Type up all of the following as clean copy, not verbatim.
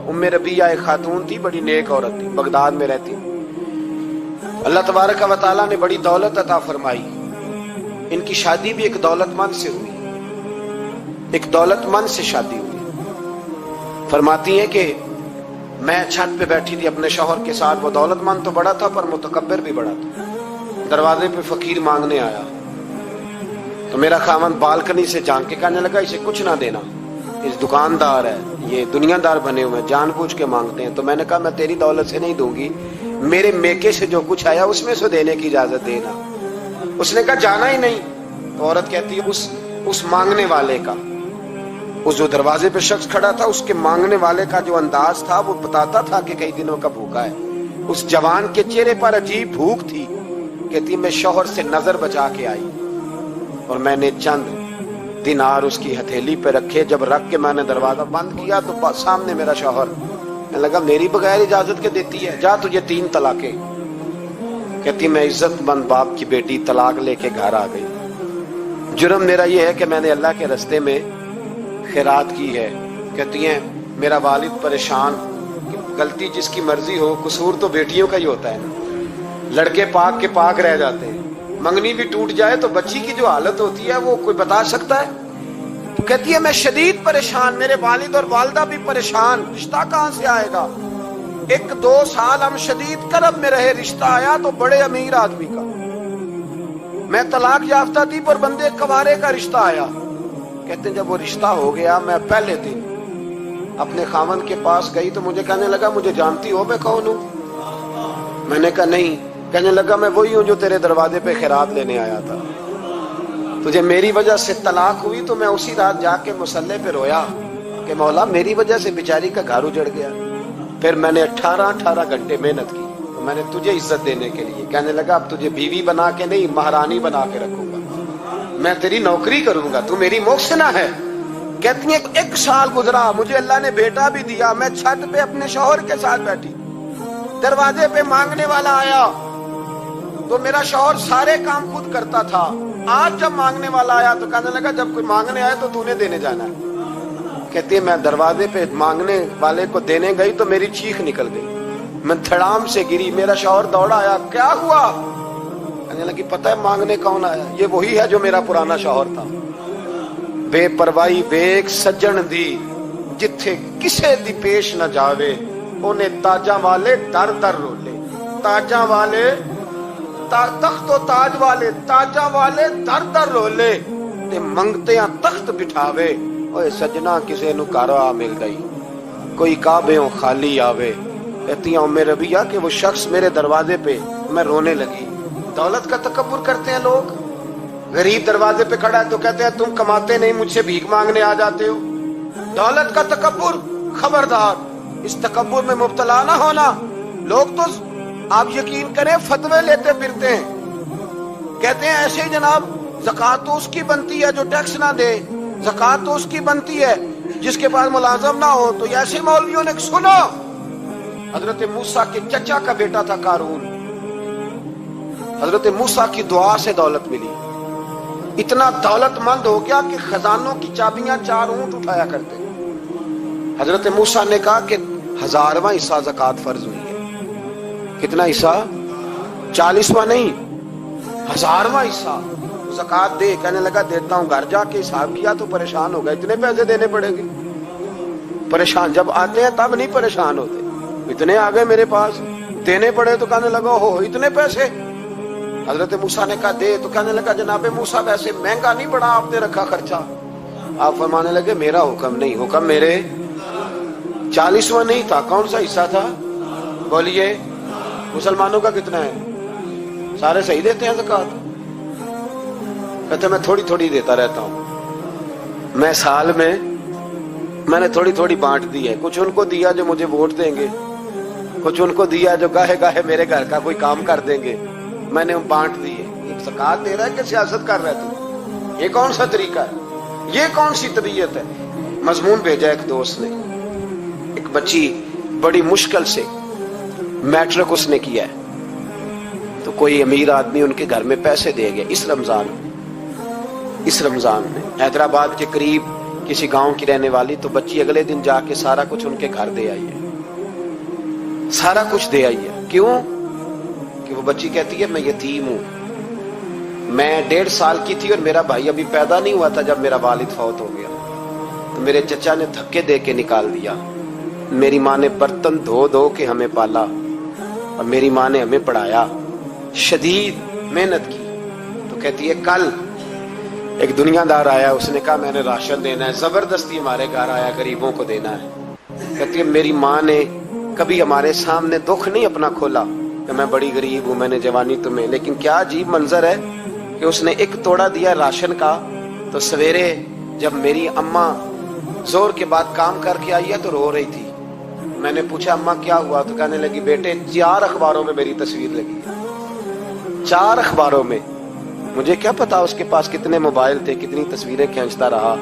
उम्म रबिया एक खातून थी, बड़ी नेक औरत थी, बगदाद में रहती। अल्लाह तबारक व तआला ने बड़ी दौलत अता फरमाई। इनकी शादी भी एक दौलतमंद से हुई, एक दौलतमंद से शादी हुई। फरमाती हैं कि मैं छत पे बैठी थी अपने शौहर के साथ। वो दौलतमंद तो बड़ा था पर मुतकब्बिर भी बड़ा था। दरवाजे पे फकीर मांगने आया तो मेरा खामन बालकनी से झांक के कहने लगा, इसे कुछ ना देना, इस दुकानदार है, ये दुनियादार बने हुए हैं, जानबूझ के मांगते हैं। तो मैंने कहा मैं तेरी दौलत से नहीं दूंगी, मेरे मेके से जो कुछ आया उसमें से देने की इजाजत देना। उसने कहा जाना ही नहीं। तो औरत कहती है उस मांगने वाले का, उस जो दरवाजे पे शख्स खड़ा था, उसके मांगने वाले का जो अंदाज था वो बताता था कि कई दिनों का भूखा है। उस जवान के चेहरे पर अजीब भूख थी। कहती मैं शौहर से नजर बचा के आई और मैंने चंद दिनार उसकी हथेली पे रखे। जब रख के मैंने दरवाजा बंद किया तो सामने मेरा शौहर। मैं लगा मेरी बगैर इजाजत के देती है, जा तुझे 3 तलाके। कहती मैं इज्जतमंद बाप की बेटी तलाक लेके घर आ गई। जुर्म मेरा ये है कि मैंने अल्लाह के रास्ते में खैरात की है। कहती हैं मेरा वालिद परेशान, गलती जिसकी मर्जी हो, कसूर तो बेटियों का ही होता है ना। लड़के पाक के पाक रह जाते हैं, मंगनी भी टूट जाए तो बच्ची की जो हालत होती है वो कोई बता सकता है। तो कहती है मैं शदीद परेशान, मेरे वालिद और वालदा भी परेशान, रिश्ता कहां से आएगा। 1-2 साल हम शदीद करब में रहे, रिश्ता आया तो बड़े अमीर आदमी का। मैं तलाक याफ्ता थी पर बंदे कवारे का रिश्ता आया। कहते हैं जब वो रिश्ता हो गया, मैं पहले दिन अपने खामन के पास गई तो मुझे कहने लगा मुझे जानती हो मैं कौन हूं। मैंने कहा नहीं। कहने लगा मैं वही हूं जो तेरे दरवाजे पे खैरात लेने आया था। तुझे मेरी वजह से तलाक हुई तो मैं उसी रात जाके मुसल्ले पे रोया कि मौला मेरी वजह से बेचारी का घर उजड़ गया। फिर मैंने 18 घंटे मेहनत की तो मैंने तुझे इज्जत देने के लिए। कहने लगा अब तुझे बीवी बना के नहीं, महारानी बना के रखूंगा, मैं तेरी नौकरी करूंगा, तू मेरी मोहसिना है। कहती है 1 साल गुजरा, मुझे अल्लाह ने बेटा भी दिया। मैं छत पे अपने शौहर के साथ बैठी, दरवाजे पे मांगने वाला आया तो मेरा शौहर सारे काम खुद करता था। आज जब मांगने वाला आया तो कहने लगा जब कोई मांगने आए तो तूने देने जाना है। कहती है मैं दरवाजे पे मांगने वाले को देने गई तो मेरी चीख निकल गई, मैं धड़ाम से गिरी। मेरा शौहर दौड़ा आया, क्या हुआ। कहने लगी पता है मांगने कौन आया, ये वही है जो मेरा पुराना शौहर था। बेपरवाही वेख सज्जन दी, जिथे किसे दी पेश न जावे, उन्हें ताजा वाले दर दर रोले। ताजा वाले तख्तो ताज वाले, ताजा वाले दर दर रोले, ते मंगते तख्त बिठावे। ओए सजना किसे नु घर आ मिल गई, कोई काबेओं खाली आवे। कहती हूं मेरे रबिया कि वो शख्स मेरे दरवाजे पे, मैं रोने लगी। दौलत का तकब्बुर करते हैं लोग। गरीब दरवाजे पे खड़ा है तो कहते हैं तुम कमाते नहीं, मुझसे भीख मांगने आ जाते हो। दौलत का तकब्बुर, खबरदार इस तकब्बुर में मुब्तला ना होना। लोग तो आप यकीन करें फतवे लेते फिरते हैं, कहते हैं ऐसे ही जनाब ज़कात तो उसकी बनती है जो टैक्स ना दे, ज़कात तो उसकी बनती है जिसके पास मुलाजम ना हो। तो ऐसे मौलवियों ने सुनो, हजरत मूसा के चचा का बेटा था कारून, हजरत मूसा की दुआ से दौलत मिली। इतना दौलतमंद हो गया कि खजानों की चाबियां 4 ऊंट उठाया करते। हजरत मूसा ने कहा कि 1000वां हिस्सा ज़कात फर्ज हुई है। कितना हिस्सा? 40वां नहीं, 1000वां हिस्सा ज़कात दे। कहने लगा देता हूं। घर जाके हिसाब किया तो परेशान हो गए, इतने पैसे देने पड़ेंगे। परेशान जब आते हैं तब नहीं परेशान होते, इतने आ गए मेरे पास, देने पड़े तो कहने लगा हो इतने पैसे। हजरत मूसा ने कहा दे, तो कहने लगा जनाबे मूसा वैसे महंगा नहीं पड़ा आपने रखा खर्चा। आप फरमाने लगे मेरा हुक्म नहीं, हुक्म मेरे 40वां नहीं था। कौन सा हिस्सा था बोलिए? मुसलमानों का कितना है? सारे सही देते हैं ज़कात? कहते मैं थोड़ी थोड़ी देता रहता हूं। मैं साल में मैंने थोड़ी थोड़ी बांट दी है। कुछ उनको दिया जो मुझे वोट देंगे, कुछ उनको दिया जो गाहे गाहे मेरे घर का कोई काम कर देंगे, मैंने बांट दी है। एक ज़कात दे रहा है कि सियासत कर रहा है तू? ये कौन सा तरीका है? ये कौन सी तबीयत है? मजमून भेजा एक दोस्त ने, एक बच्ची बड़ी मुश्किल से मैट्रिक उसने किया है, तो कोई अमीर आदमी उनके घर में पैसे दे गया इस रमजान में। हैदराबाद के करीब किसी गांव की रहने वाली, तो बच्ची अगले दिन जाके सारा कुछ उनके घर दे आई है, सारा कुछ दे आई है। क्यों? कि वो बच्ची कहती है मैं यतीम हूं, मैं 1.5 साल की थी और मेरा भाई अभी पैदा नहीं हुआ था जब मेरा वालिद फौत हो गया, तो मेरे चचा ने धक्के दे के निकाल दिया। मेरी माँ ने बर्तन धो धो के हमें पाला और मेरी माँ ने हमें पढ़ाया, शदीद मेहनत की। तो कहती है कल एक दुनियादार आया, उसने कहा मैंने राशन देना है, जबरदस्ती हमारे घर आया, गरीबों को देना है। कहती है मेरी माँ ने कभी हमारे सामने दुख नहीं अपना खोला कि मैं बड़ी गरीब हूं, मैंने जवानी तुम्हें, लेकिन क्या अजीब मंजर है कि उसने एक तोड़ा दिया राशन का, तो सवेरे जब मेरी अम्मा जोर के बाद काम करके आई है तो रो रही थी। मैंने पूछा अम्मा क्या हुआ? तो कहने लगी बेटे 4 अखबारों में मेरी तस्वीर लगी है, 4 अखबारों में। मुझे क्या पता उसके पास कितने मोबाइल थे, कितनी तस्वीरें खींचता रहा।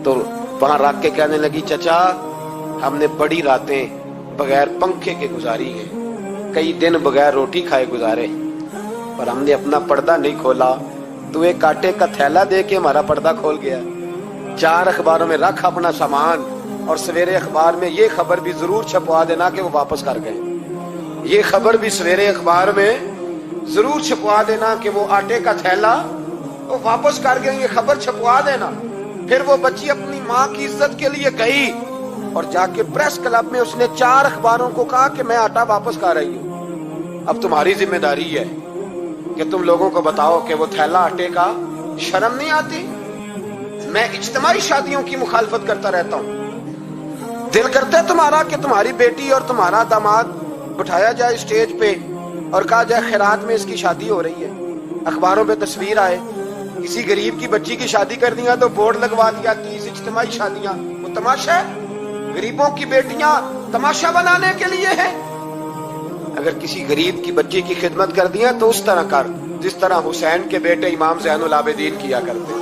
तो वहां रख के कहने लगी चचा हमने बड़ी रातें बगैर पंखे के गुजारी है, कई दिन बगैर रोटी खाए गुजारे, पर हमने अपना पर्दा नहीं खोला। तू एक कांटे का थैला दे के हमारा पर्दा खोल गया। 4 अखबारों में रख अपना सामान, और सवेरे अखबार में ये खबर भी जरूर छपवा देना कि वो वापस कर गए। ये खबर भी सवेरे अखबार में जरूर छपवा देना कि वो आटे का थैला वो वापस कर गए, ये खबर छपवा देना। फिर वो बच्ची अपनी माँ की इज्जत के लिए गई और जाके प्रेस क्लब में उसने 4 अखबारों को कहा कि मैं आटा वापस कर रही हूँ। अब तुम्हारी जिम्मेदारी है कि तुम लोगों को बताओ कि वो थैला आटे का, शर्म नहीं आती? मैं इज्तिमाई शादियों की मुखालफत करता रहता हूँ। दिल करता है तुम्हारा कि तुम्हारी बेटी और तुम्हारा दामाद बिठाया जाए स्टेज पे और कहा जाए खैरात में इसकी शादी हो रही है, अखबारों पे तस्वीर आए, किसी गरीब की बच्ची की शादी कर दिया तो बोर्ड लगवा दिया 30 इज्तिमाई शादियां। वो तमाशा है? गरीबों की बेटियां तमाशा बनाने के लिए है? अगर किसी गरीब की बच्ची की खिदमत कर दिया तो उस तरह कर जिस तरह हुसैन के बेटे इमाम ज़ैनुल आबिदीन किया करते।